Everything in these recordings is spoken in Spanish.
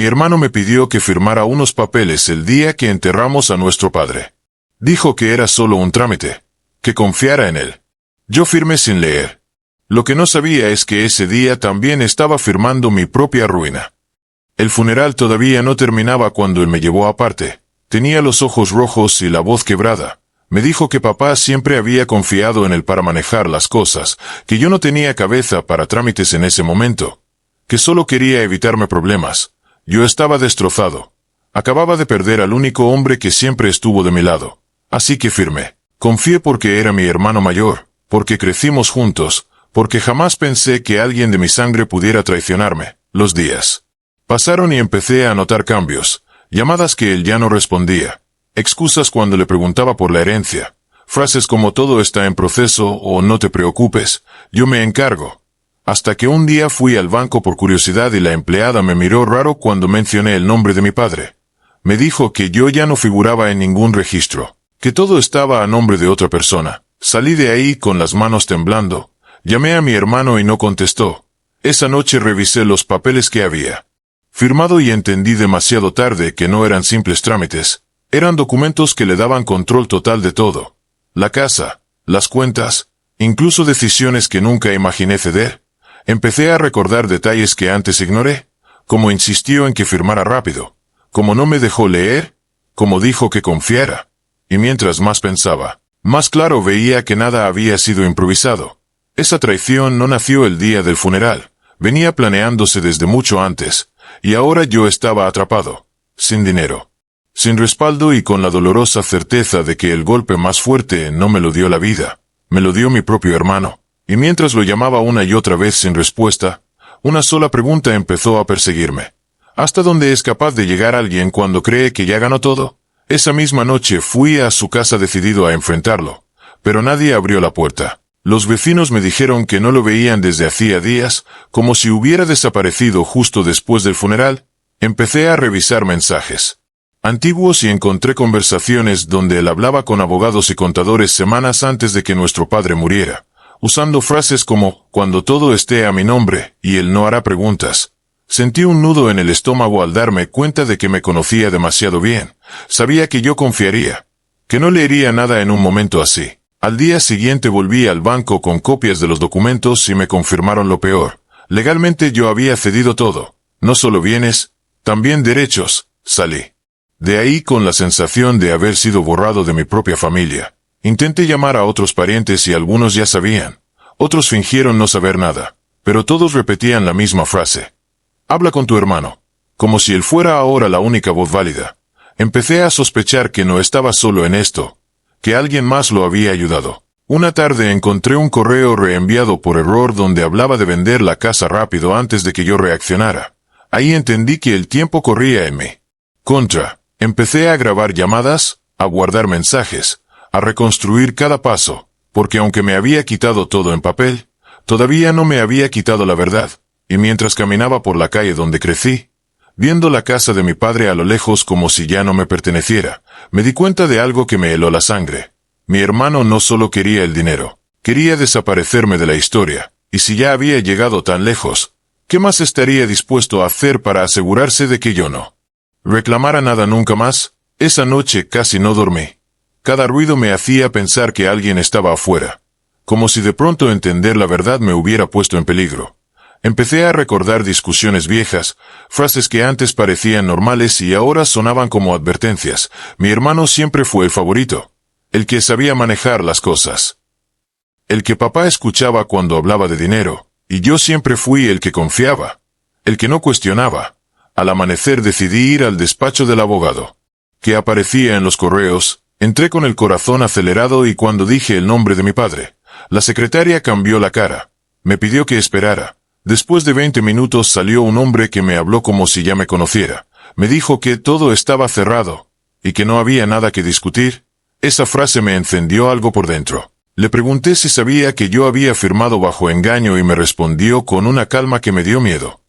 Mi hermano me pidió que firmara unos papeles el día que enterramos a nuestro padre. Dijo que era solo un trámite, que confiara en él. Yo firmé sin leer. Lo que no sabía es que ese día también estaba firmando mi propia ruina. El funeral todavía no terminaba cuando él me llevó aparte. Tenía los ojos rojos y la voz quebrada. Me dijo que papá siempre había confiado en él para manejar las cosas, que yo no tenía cabeza para trámites en ese momento, que solo quería evitarme problemas. Yo estaba destrozado. Acababa de perder al único hombre que siempre estuvo de mi lado. Así que firmé. Confié porque era mi hermano mayor, porque crecimos juntos, porque jamás pensé que alguien de mi sangre pudiera traicionarme. Los días pasaron y empecé a notar cambios, llamadas que él ya no respondía, excusas cuando le preguntaba por la herencia, frases como todo está en proceso o no te preocupes, yo me encargo. Hasta que un día fui al banco por curiosidad y la empleada me miró raro cuando mencioné el nombre de mi padre. Me dijo que yo ya no figuraba en ningún registro, que todo estaba a nombre de otra persona. Salí de ahí con las manos temblando. Llamé a mi hermano y no contestó. Esa noche revisé los papeles que había firmado y entendí demasiado tarde que no eran simples trámites. Eran documentos que le daban control total de todo. La casa, las cuentas, incluso decisiones que nunca imaginé ceder. Empecé a recordar detalles que antes ignoré, como insistió en que firmara rápido, como no me dejó leer, como dijo que confiara. Y mientras más pensaba, más claro veía que nada había sido improvisado. Esa traición no nació el día del funeral, venía planeándose desde mucho antes, y ahora yo estaba atrapado, sin dinero, sin respaldo y con la dolorosa certeza de que el golpe más fuerte no me lo dio la vida, me lo dio mi propio hermano. Y mientras lo llamaba una y otra vez sin respuesta, una sola pregunta empezó a perseguirme. ¿Hasta dónde es capaz de llegar alguien cuando cree que ya ganó todo? Esa misma noche fui a su casa decidido a enfrentarlo, pero nadie abrió la puerta. Los vecinos me dijeron que no lo veían desde hacía días, como si hubiera desaparecido justo después del funeral. Empecé a revisar mensajes antiguos y encontré conversaciones donde él hablaba con abogados y contadores semanas antes de que nuestro padre muriera, usando frases como, cuando todo esté a mi nombre, y él no hará preguntas. Sentí un nudo en el estómago al darme cuenta de que me conocía demasiado bien. Sabía que yo confiaría, que no leería nada en un momento así. Al día siguiente volví al banco con copias de los documentos y me confirmaron lo peor. Legalmente yo había cedido todo, no solo bienes, también derechos. Salí de ahí con la sensación de haber sido borrado de mi propia familia. Intenté llamar a otros parientes y algunos ya sabían. Otros fingieron no saber nada, pero todos repetían la misma frase. Habla con tu hermano, como si él fuera ahora la única voz válida. Empecé a sospechar que no estaba solo en esto, que alguien más lo había ayudado. Una tarde encontré un correo reenviado por error donde hablaba de vender la casa rápido antes de que yo reaccionara. Ahí entendí que el tiempo corría en mí contra. Empecé a grabar llamadas, a guardar mensajes, a reconstruir cada paso, porque aunque me había quitado todo en papel, todavía no me había quitado la verdad. Y mientras caminaba por la calle donde crecí, viendo la casa de mi padre a lo lejos como si ya no me perteneciera, me di cuenta de algo que me heló la sangre. Mi hermano no solo quería el dinero, quería desaparecerme de la historia, y si ya había llegado tan lejos, ¿qué más estaría dispuesto a hacer para asegurarse de que yo no reclamara nada nunca más? Esa noche casi no dormí. Cada ruido me hacía pensar que alguien estaba afuera, como si de pronto entender la verdad me hubiera puesto en peligro. Empecé a recordar discusiones viejas, frases que antes parecían normales y ahora sonaban como advertencias. Mi hermano siempre fue el favorito, el que sabía manejar las cosas, el que papá escuchaba cuando hablaba de dinero, y yo siempre fui el que confiaba, el que no cuestionaba. Al amanecer decidí ir al despacho del abogado, que aparecía en los correos. Entré con el corazón acelerado y cuando dije el nombre de mi padre, la secretaria cambió la cara. Me pidió que esperara. Después de 20 minutos salió un hombre que me habló como si ya me conociera. Me dijo que todo estaba cerrado, y que no había nada que discutir. Esa frase me encendió algo por dentro. Le pregunté si sabía que yo había firmado bajo engaño y me respondió con una calma que me dio miedo.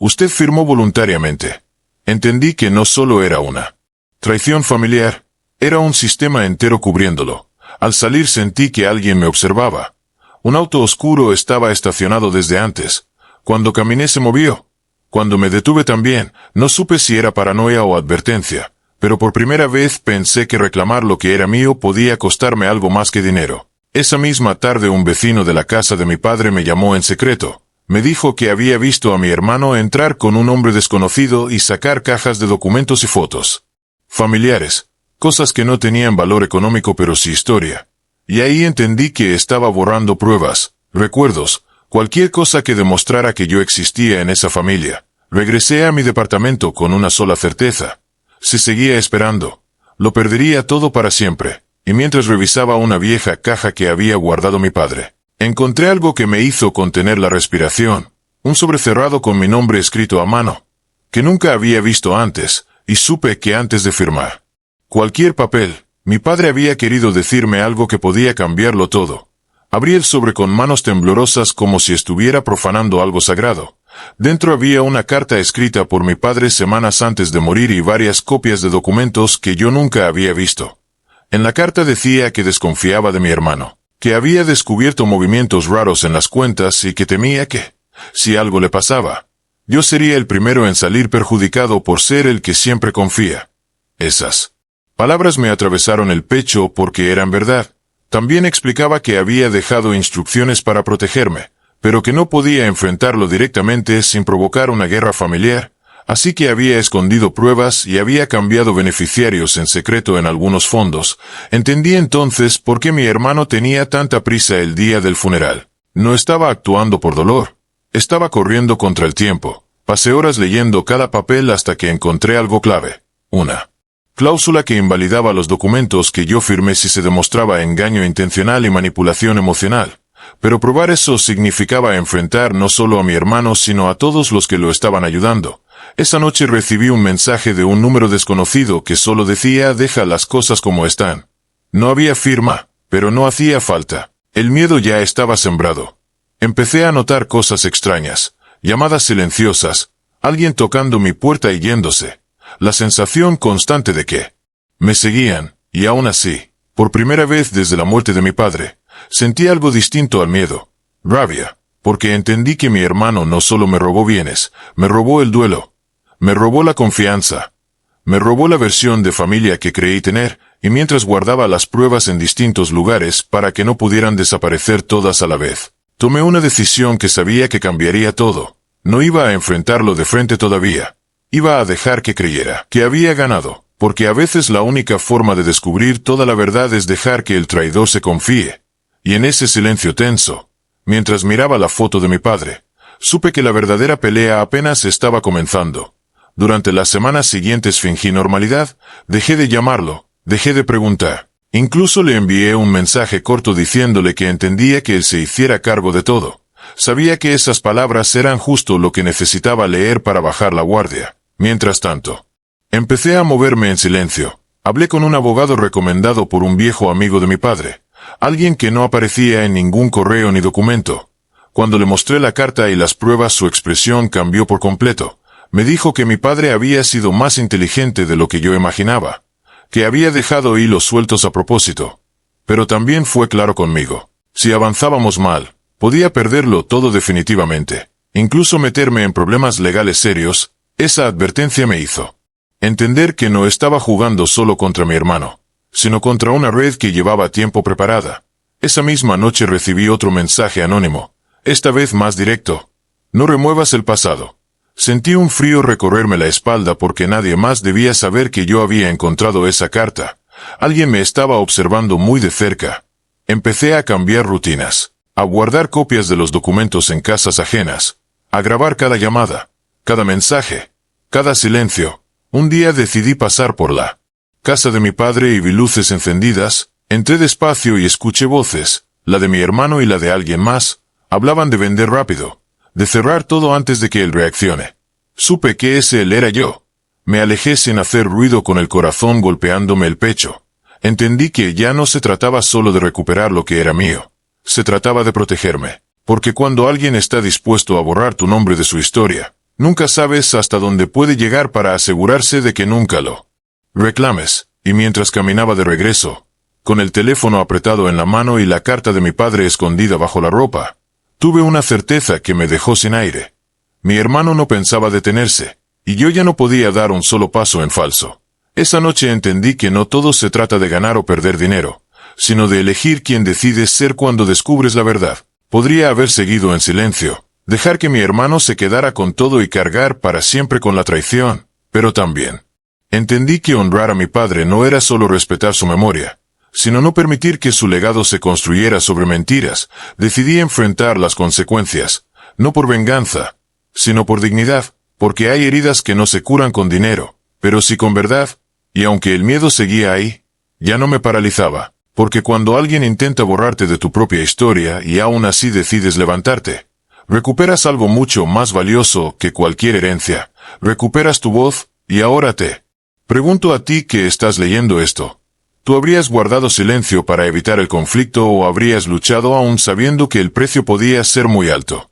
Usted firmó voluntariamente. Entendí que no solo era una traición familiar, era un sistema entero cubriéndolo. Al salir sentí que alguien me observaba. Un auto oscuro estaba estacionado desde antes. Cuando caminé se movió. Cuando me detuve también, no supe si era paranoia o advertencia, pero por primera vez pensé que reclamar lo que era mío podía costarme algo más que dinero. Esa misma tarde un vecino de la casa de mi padre me llamó en secreto. Me dijo que había visto a mi hermano entrar con un hombre desconocido y sacar cajas de documentos y fotos familiares, cosas que no tenían valor económico pero sí historia. Y ahí entendí que estaba borrando pruebas, recuerdos, cualquier cosa que demostrara que yo existía en esa familia. Regresé a mi departamento con una sola certeza. Si seguía esperando, lo perdería todo para siempre. Y mientras revisaba una vieja caja que había guardado mi padre, encontré algo que me hizo contener la respiración, un sobre cerrado con mi nombre escrito a mano, que nunca había visto antes, y supe que antes de firmar cualquier papel, mi padre había querido decirme algo que podía cambiarlo todo. Abrí el sobre con manos temblorosas como si estuviera profanando algo sagrado. Dentro había una carta escrita por mi padre semanas antes de morir y varias copias de documentos que yo nunca había visto. En la carta decía que desconfiaba de mi hermano, que había descubierto movimientos raros en las cuentas y que temía que, si algo le pasaba, yo sería el primero en salir perjudicado por ser el que siempre confía. Esas palabras me atravesaron el pecho porque eran verdad. También explicaba que había dejado instrucciones para protegerme, pero que no podía enfrentarlo directamente sin provocar una guerra familiar. Así que había escondido pruebas y había cambiado beneficiarios en secreto en algunos fondos. Entendí entonces por qué mi hermano tenía tanta prisa el día del funeral. No estaba actuando por dolor. Estaba corriendo contra el tiempo. Pasé horas leyendo cada papel hasta que encontré algo clave. Una cláusula que invalidaba los documentos que yo firmé si se demostraba engaño intencional y manipulación emocional. Pero probar eso significaba enfrentar no solo a mi hermano sino a todos los que lo estaban ayudando. Esa noche recibí un mensaje de un número desconocido que solo decía «deja las cosas como están». No había firma, pero no hacía falta. El miedo ya estaba sembrado. Empecé a notar cosas extrañas, llamadas silenciosas, alguien tocando mi puerta y yéndose. La sensación constante de que me seguían, y aún así, por primera vez desde la muerte de mi padre, sentí algo distinto al miedo. Rabia, porque entendí que mi hermano no solo me robó bienes, me robó el duelo. Me robó la confianza. Me robó la versión de familia que creí tener, y mientras guardaba las pruebas en distintos lugares para que no pudieran desaparecer todas a la vez, tomé una decisión que sabía que cambiaría todo. No iba a enfrentarlo de frente todavía. Iba a dejar que creyera que había ganado, porque a veces la única forma de descubrir toda la verdad es dejar que el traidor se confíe. Y en ese silencio tenso, mientras miraba la foto de mi padre, supe que la verdadera pelea apenas estaba comenzando. Durante las semanas siguientes fingí normalidad, dejé de llamarlo, dejé de preguntar. Incluso le envié un mensaje corto diciéndole que entendía que él se hiciera cargo de todo. Sabía que esas palabras eran justo lo que necesitaba leer para bajar la guardia. Mientras tanto, empecé a moverme en silencio. Hablé con un abogado recomendado por un viejo amigo de mi padre, alguien que no aparecía en ningún correo ni documento. Cuando le mostré la carta y las pruebas, su expresión cambió por completo. Me dijo que mi padre había sido más inteligente de lo que yo imaginaba, que había dejado hilos sueltos a propósito. Pero también fue claro conmigo. Si avanzábamos mal, podía perderlo todo definitivamente, incluso meterme en problemas legales serios. Esa advertencia me hizo entender que no estaba jugando solo contra mi hermano, sino contra una red que llevaba tiempo preparada. Esa misma noche recibí otro mensaje anónimo, esta vez más directo. No remuevas el pasado. Sentí un frío recorrerme la espalda porque nadie más debía saber que yo había encontrado esa carta. Alguien me estaba observando muy de cerca. Empecé a cambiar rutinas, a guardar copias de los documentos en casas ajenas, a grabar cada llamada, cada mensaje, cada silencio. Un día decidí pasar por la casa de mi padre y vi luces encendidas. Entré despacio y escuché voces, la de mi hermano y la de alguien más. Hablaban de vender rápido, de cerrar todo antes de que él reaccione. Supe que ese él era yo. Me alejé sin hacer ruido con el corazón golpeándome el pecho. Entendí que ya no se trataba solo de recuperar lo que era mío. Se trataba de protegerme. Porque cuando alguien está dispuesto a borrar tu nombre de su historia, nunca sabes hasta dónde puede llegar para asegurarse de que nunca lo reclames. Y mientras caminaba de regreso, con el teléfono apretado en la mano y la carta de mi padre escondida bajo la ropa, tuve una certeza que me dejó sin aire. Mi hermano no pensaba detenerse, y yo ya no podía dar un solo paso en falso. Esa noche entendí que no todo se trata de ganar o perder dinero, sino de elegir quién decides ser cuando descubres la verdad. Podría haber seguido en silencio, dejar que mi hermano se quedara con todo y cargar para siempre con la traición, pero también entendí que honrar a mi padre no era solo respetar su memoria, sino no permitir que su legado se construyera sobre mentiras. Decidí enfrentar las consecuencias, no por venganza, sino por dignidad, porque hay heridas que no se curan con dinero, pero sí con verdad, y aunque el miedo seguía ahí, ya no me paralizaba, porque cuando alguien intenta borrarte de tu propia historia y aún así decides levantarte, recuperas algo mucho más valioso que cualquier herencia, recuperas tu voz, y ahora te pregunto a ti que estás leyendo esto. ¿Tú habrías guardado silencio para evitar el conflicto o habrías luchado aún sabiendo que el precio podía ser muy alto?